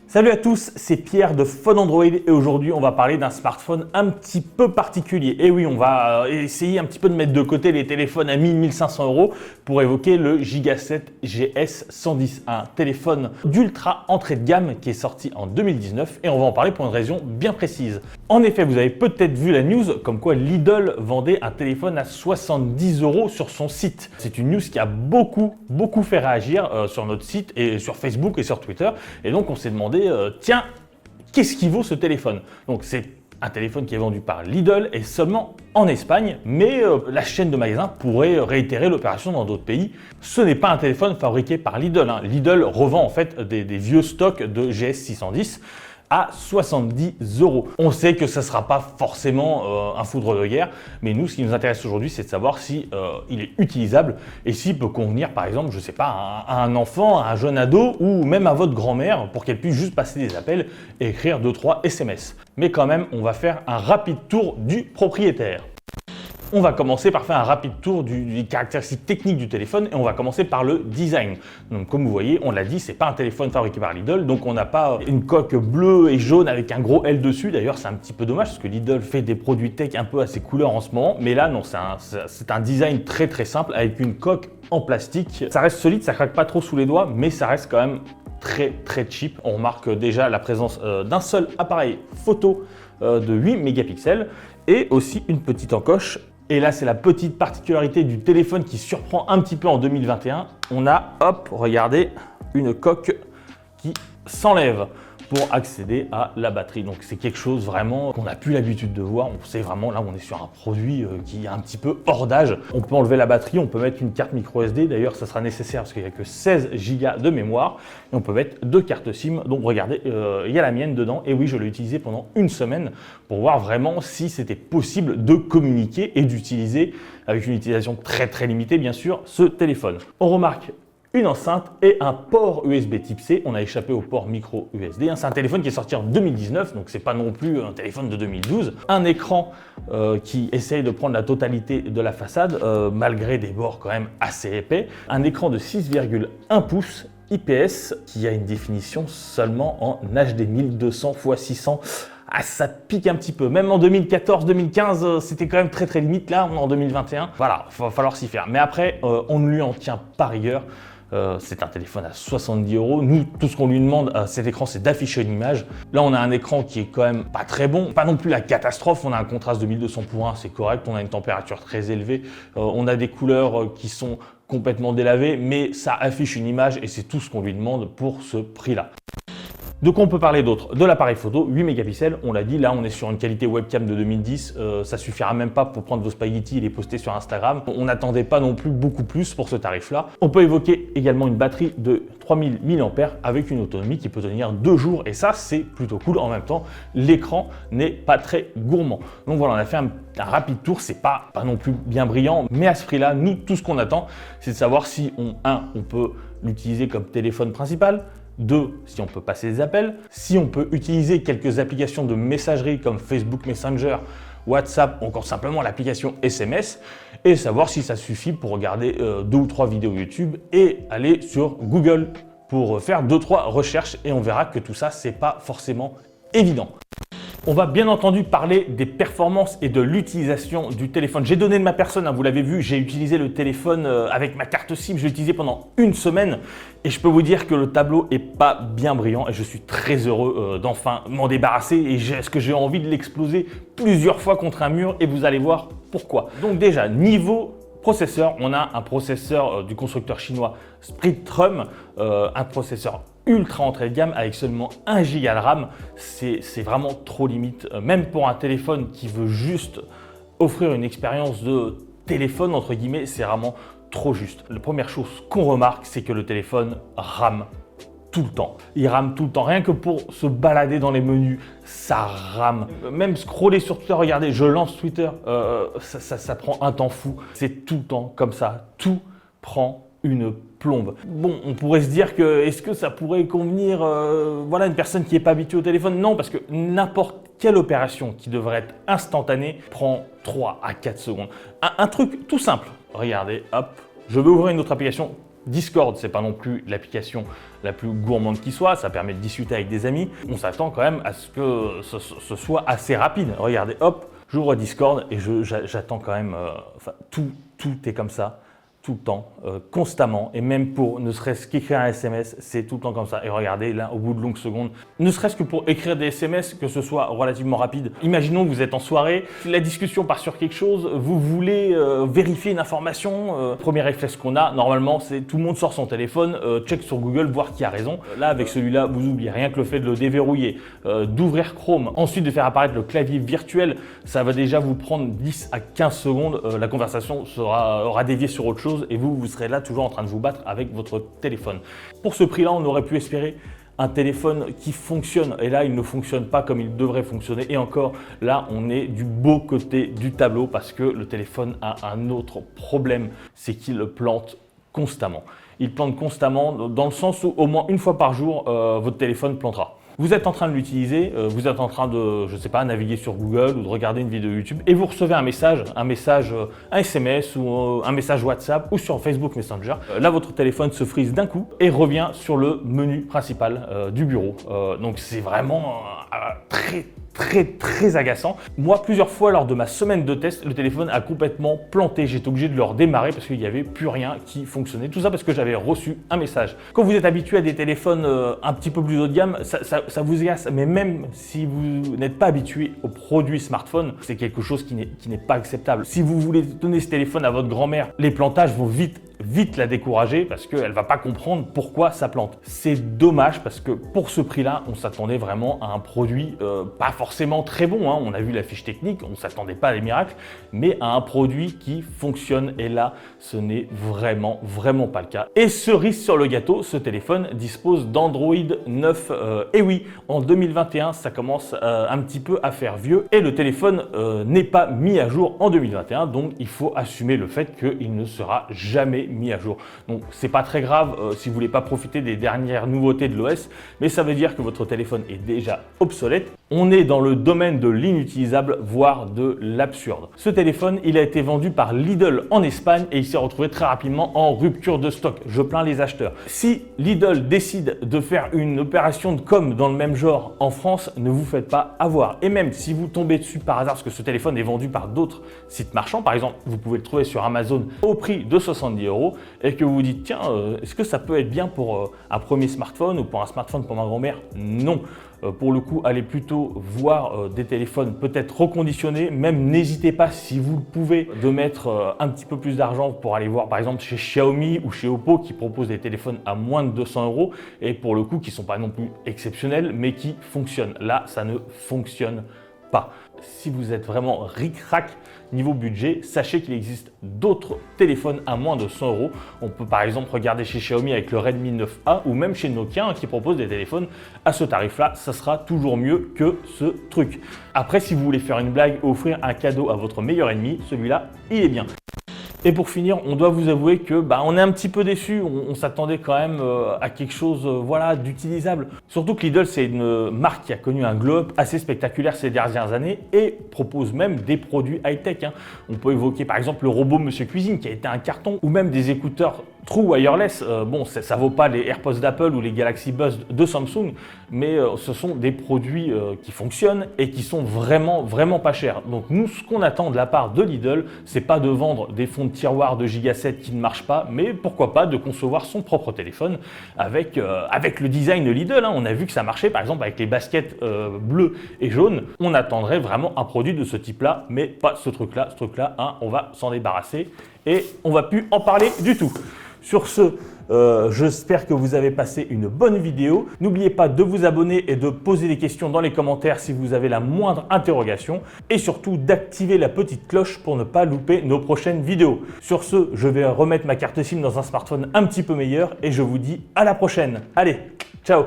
Salut à tous, c'est Pierre de Phone Android et aujourd'hui on va parler d'un smartphone un petit peu particulier. Et oui, on va essayer un petit peu de mettre de côté les téléphones à 1000-1500 euros pour évoquer le Giga 7 GS110, un téléphone d'ultra entrée de gamme qui est sorti en 2019 et on va en parler pour une raison bien précise. En effet, vous avez peut-être vu la news comme quoi Lidl vendait un téléphone à 70 euros sur son site. C'est une news qui a beaucoup fait réagir sur notre site et sur Facebook et sur Twitter et donc on s'est demandé tiens, qu'est-ce qui vaut ce téléphone? Donc c'est un téléphone qui est vendu par Lidl et seulement en Espagne, mais la chaîne de magasins pourrait réitérer l'opération dans d'autres pays. Ce n'est pas un téléphone fabriqué par Lidl. Lidl revend en fait des vieux stocks de GS610 à 70 euros. On sait que ça ne sera pas forcément un foudre de guerre, mais nous, ce qui nous intéresse aujourd'hui, c'est de savoir si il est utilisable et s'il peut convenir, par exemple, je ne sais pas, à un enfant, à un jeune ado ou même à votre grand-mère pour qu'elle puisse juste passer des appels et écrire 2-3 SMS. Mais quand même, on va faire un rapide tour du propriétaire. On va commencer par faire un rapide tour des caractéristiques techniques du téléphone et on va commencer par le design. Donc comme vous voyez, on l'a dit, c'est pas un téléphone fabriqué par Lidl, donc on n'a pas une coque bleue et jaune avec un gros L dessus. D'ailleurs, c'est un petit peu dommage parce que Lidl fait des produits tech un peu à ses couleurs en ce moment, mais là non, c'est un design très simple avec une coque en plastique. Ça reste solide, ça craque pas trop sous les doigts, mais ça reste quand même très cheap. On remarque déjà la présence d'un seul appareil photo de 8 mégapixels et aussi une petite encoche. Et là, c'est la petite particularité du téléphone qui surprend un petit peu en 2021. On a, hop, regardez, une coque qui s'enlève pour accéder à la batterie. Donc c'est quelque chose vraiment qu'on n'a plus l'habitude de voir. On sait vraiment, là, on est sur un produit qui est un petit peu hors d'âge. On peut enlever la batterie, on peut mettre une carte micro SD. D'ailleurs, ça sera nécessaire parce qu'il n'y a que 16 Go de mémoire. Et on peut mettre 2 cartes SIM. Donc regardez, il y a la mienne dedans. Et oui, je l'ai utilisé pendant une semaine pour voir vraiment si c'était possible de communiquer et d'utiliser, avec une utilisation très limitée, bien sûr, ce téléphone. On remarque une enceinte et un port USB type C. On a échappé au port micro USB. C'est un téléphone qui est sorti en 2019, donc c'est pas non plus un téléphone de 2012. Un écran qui essaye de prendre la totalité de la façade, malgré des bords quand même assez épais. Un écran de 6,1 pouces IPS qui a une définition seulement en HD 1200 x 600. Ah, ça pique un petit peu. Même en 2014-2015, c'était quand même très limite. Là, on est en 2021. Voilà, il va falloir s'y faire. Mais après, on ne lui en tient pas rigueur. C'est un téléphone à 70 euros. Nous, tout ce qu'on lui demande à cet écran, c'est d'afficher une image. Là, on a un écran qui est quand même pas très bon, pas non plus la catastrophe. On a un contraste de 1200:1, c'est correct. On a une température très élevée. On a des couleurs qui sont complètement délavées, mais ça affiche une image et c'est tout ce qu'on lui demande pour ce prix-là. De quoi on peut parler d'autre? De l'appareil photo, 8 mégapixels, on l'a dit, là on est sur une qualité webcam de 2010, ça suffira même pas pour prendre vos spaghettis et les poster sur Instagram. On n'attendait pas non plus beaucoup plus pour ce tarif-là. On peut évoquer également une batterie de 3000 mAh avec une autonomie qui peut tenir 2 jours et ça c'est plutôt cool. En même temps, l'écran n'est pas très gourmand. Donc voilà, on a fait un rapide tour, c'est pas non plus bien brillant, mais à ce prix-là, nous tout ce qu'on attend, c'est de savoir si on peut l'utiliser comme téléphone principal. 2, si on peut passer des appels, si on peut utiliser quelques applications de messagerie comme Facebook Messenger, WhatsApp ou encore simplement l'application SMS et savoir si ça suffit pour regarder 2 ou 3 vidéos YouTube et aller sur Google pour faire 2-3 recherches et on verra que tout ça, c'est pas forcément évident. On va bien entendu parler des performances et de l'utilisation du téléphone. J'ai donné de ma personne, vous l'avez vu, j'ai utilisé le téléphone avec ma carte SIM, je l'ai utilisé pendant une semaine et je peux vous dire que le tableau est pas bien brillant et je suis très heureux d'enfin m'en débarrasser et est-ce que j'ai envie de l'exploser plusieurs fois contre un mur et vous allez voir pourquoi. Donc déjà, niveau processeur, on a un processeur du constructeur chinois Spreadtrum, un processeur ultra entrée de gamme avec seulement 1 Go de RAM, c'est vraiment trop limite. Même pour un téléphone qui veut juste offrir une expérience de téléphone, entre guillemets, c'est vraiment trop juste. La première chose qu'on remarque, c'est que le téléphone rame tout le temps. Il rame tout le temps. Rien que pour se balader dans les menus, ça rame. Même scroller sur Twitter, regardez, je lance Twitter, ça prend un temps fou. C'est tout le temps comme ça. Tout prend une plombe. Bon, on pourrait se dire que est-ce que ça pourrait convenir voilà, une personne qui n'est pas habituée au téléphone? Non, parce que n'importe quelle opération qui devrait être instantanée prend 3 à 4 secondes. Un truc tout simple. Regardez, hop, je vais ouvrir une autre application. Discord, c'est pas non plus l'application la plus gourmande qui soit, ça permet de discuter avec des amis. On s'attend quand même à ce que ce soit assez rapide. Regardez, hop, j'ouvre Discord et j'attends quand même, tout est comme ça. Tout le temps, constamment, et même pour ne serait-ce qu'écrire un SMS, c'est tout le temps comme ça. Et regardez, là, au bout de longues secondes, ne serait-ce que pour écrire des SMS, que ce soit relativement rapide. Imaginons que vous êtes en soirée, la discussion part sur quelque chose, vous voulez vérifier une information. Premier réflexe qu'on a, normalement, c'est tout le monde sort son téléphone, check sur Google, voir qui a raison. Là, avec celui-là, vous oubliez rien que le fait de le déverrouiller, d'ouvrir Chrome, ensuite de faire apparaître le clavier virtuel, ça va déjà vous prendre 10 à 15 secondes. La conversation aura dévié sur autre chose et vous serez là toujours en train de vous battre avec votre téléphone. Pour ce prix-là, on aurait pu espérer un téléphone qui fonctionne et là, il ne fonctionne pas comme il devrait fonctionner. Et encore, là, on est du beau côté du tableau parce que le téléphone a un autre problème, c'est qu'il plante constamment. Il plante constamment dans le sens où au moins une fois par jour, votre téléphone plantera. Vous êtes en train de l'utiliser, vous êtes en train de, je sais pas, naviguer sur Google ou de regarder une vidéo YouTube et vous recevez un SMS ou un message WhatsApp ou sur Facebook Messenger. Là, votre téléphone se frise d'un coup et revient sur le menu principal du bureau. Donc, c'est vraiment très agaçant. Moi, plusieurs fois lors de ma semaine de test, le téléphone a complètement planté. J'étais obligé de le redémarrer parce qu'il n'y avait plus rien qui fonctionnait. Tout ça parce que j'avais reçu un message. Quand vous êtes habitué à des téléphones un petit peu plus haut de gamme, ça vous agace. Mais même si vous n'êtes pas habitué aux produits smartphone, c'est quelque chose qui n'est pas acceptable. Si vous voulez donner ce téléphone à votre grand-mère, les plantages vont vite la décourager parce qu'elle ne va pas comprendre pourquoi ça plante. C'est dommage parce que pour ce prix-là, on s'attendait vraiment à un produit pas forcément très bon. On a vu la fiche technique, on ne s'attendait pas à des miracles, mais à un produit qui fonctionne. Et là, ce n'est vraiment pas le cas. Et cerise sur le gâteau, ce téléphone dispose d'Android 9. Et oui, en 2021, ça commence un petit peu à faire vieux et le téléphone n'est pas mis à jour en 2021. Donc, il faut assumer le fait qu'il ne sera jamais mis à jour. Donc c'est pas très grave si vous voulez pas profiter des dernières nouveautés de l'OS, mais ça veut dire que votre téléphone est déjà obsolète. On est dans le domaine de l'inutilisable, voire de l'absurde. Ce téléphone, il a été vendu par Lidl en Espagne et il s'est retrouvé très rapidement en rupture de stock. Je plains les acheteurs. Si Lidl décide de faire une opération de com dans le même genre en France, ne vous faites pas avoir. Et même si vous tombez dessus par hasard, parce que ce téléphone est vendu par d'autres sites marchands, par exemple, vous pouvez le trouver sur Amazon au prix de 70 € et que vous vous dites tiens, est-ce que ça peut être bien pour un premier smartphone ou pour un smartphone pour ma grand-mère? Non. Pour le coup, allez plutôt voir des téléphones peut-être reconditionnés. Même n'hésitez pas, si vous le pouvez, de mettre un petit peu plus d'argent pour aller voir par exemple chez Xiaomi ou chez Oppo qui proposent des téléphones à moins de 200 € et pour le coup qui ne sont pas non plus exceptionnels mais qui fonctionnent. Là, ça ne fonctionne pas. Si vous êtes vraiment ric-rac niveau budget, sachez qu'il existe d'autres téléphones à moins de 100 €. On peut par exemple regarder chez Xiaomi avec le Redmi 9A ou même chez Nokia qui propose des téléphones à ce tarif-là. Ça sera toujours mieux que ce truc. Après, si vous voulez faire une blague et offrir un cadeau à votre meilleur ennemi, celui-là, il est bien. Et pour finir, on doit vous avouer que on est un petit peu déçu. On s'attendait quand même à quelque chose d'utilisable. Surtout que Lidl, c'est une marque qui a connu un glow-up assez spectaculaire ces dernières années et propose même des produits high-tech. On peut évoquer par exemple le robot Monsieur Cuisine qui a été un carton ou même des écouteurs True Wireless. Bon, ça vaut pas les AirPods d'Apple ou les Galaxy Buds de Samsung, mais ce sont des produits qui fonctionnent et qui sont vraiment pas chers. Donc nous, ce qu'on attend de la part de Lidl, c'est pas de vendre des fonds de tiroir de Giga 7 qui ne marchent pas, mais pourquoi pas de concevoir son propre téléphone avec le design de Lidl. On a vu que ça marchait par exemple avec les baskets bleues et jaunes. On attendrait vraiment un produit de ce type-là, mais pas ce truc-là. Ce truc-là, on va s'en débarrasser et on va plus en parler du tout. Sur ce, j'espère que vous avez passé une bonne vidéo. N'oubliez pas de vous abonner et de poser des questions dans les commentaires si vous avez la moindre interrogation. Et surtout d'activer la petite cloche pour ne pas louper nos prochaines vidéos. Sur ce, je vais remettre ma carte SIM dans un smartphone un petit peu meilleur et je vous dis à la prochaine. Allez, ciao!